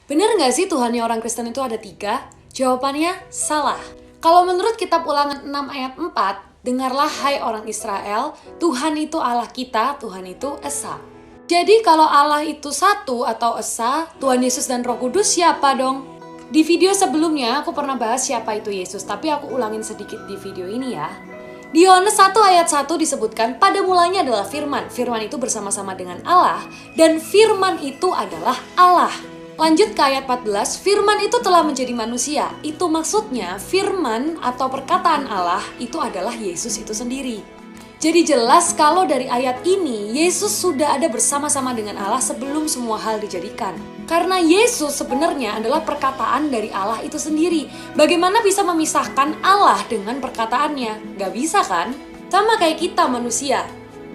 Bener nggak sih Tuhannya orang Kristen itu ada 3? Jawabannya salah. Kalau menurut kitab Ulangan 6 ayat 4, dengarlah hai orang Israel, Tuhan itu Allah kita, Tuhan itu Esa. Jadi kalau Allah itu satu atau Esa, Tuhan Yesus dan Roh Kudus siapa dong? Di video sebelumnya aku pernah bahas siapa itu Yesus, tapi aku ulangin sedikit di video ini ya. Di Yohanes 1 ayat 1 disebutkan, pada mulanya adalah firman. Firman itu bersama-sama dengan Allah, dan firman itu adalah Allah. Lanjut ke ayat 14, firman itu telah menjadi manusia. Itu maksudnya firman atau perkataan Allah itu adalah Yesus itu sendiri. Jadi jelas kalau dari ayat ini, Yesus sudah ada bersama-sama dengan Allah sebelum semua hal dijadikan. Karena Yesus sebenarnya adalah perkataan dari Allah itu sendiri. Bagaimana bisa memisahkan Allah dengan perkataannya? Gak bisa kan? Sama kayak kita manusia.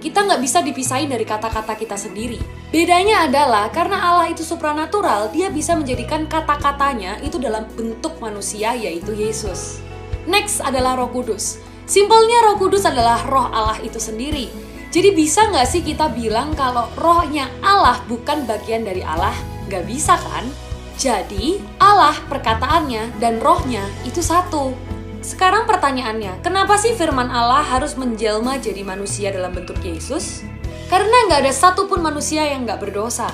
Kita nggak bisa dipisahin dari kata-kata kita sendiri. Bedanya adalah karena Allah itu supranatural, dia bisa menjadikan kata-katanya itu dalam bentuk manusia, yaitu Yesus. Next adalah Roh Kudus. Simpelnya Roh Kudus adalah roh Allah itu sendiri. Jadi bisa nggak sih kita bilang kalau rohnya Allah bukan bagian dari Allah? Nggak bisa kan? Jadi Allah perkataannya dan rohnya itu satu. Sekarang pertanyaannya, kenapa sih firman Allah harus menjelma jadi manusia dalam bentuk Yesus? Karena nggak ada satupun manusia yang nggak berdosa.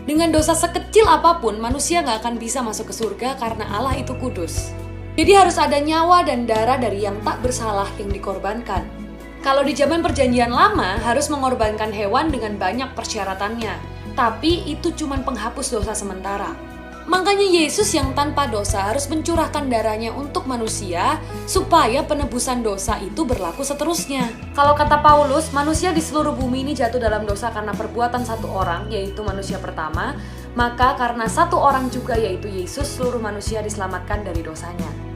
Dengan dosa sekecil apapun, manusia nggak akan bisa masuk ke surga karena Allah itu kudus. Jadi harus ada nyawa dan darah dari yang tak bersalah yang dikorbankan. Kalau di zaman perjanjian lama, harus mengorbankan hewan dengan banyak persyaratannya. Tapi itu cuma penghapus dosa sementara. Makanya Yesus yang tanpa dosa harus mencurahkan darahnya untuk manusia supaya penebusan dosa itu berlaku seterusnya. Kalau kata Paulus, manusia di seluruh bumi ini jatuh dalam dosa karena perbuatan satu orang, yaitu manusia pertama. Maka karena satu orang juga, yaitu Yesus, seluruh manusia diselamatkan dari dosanya.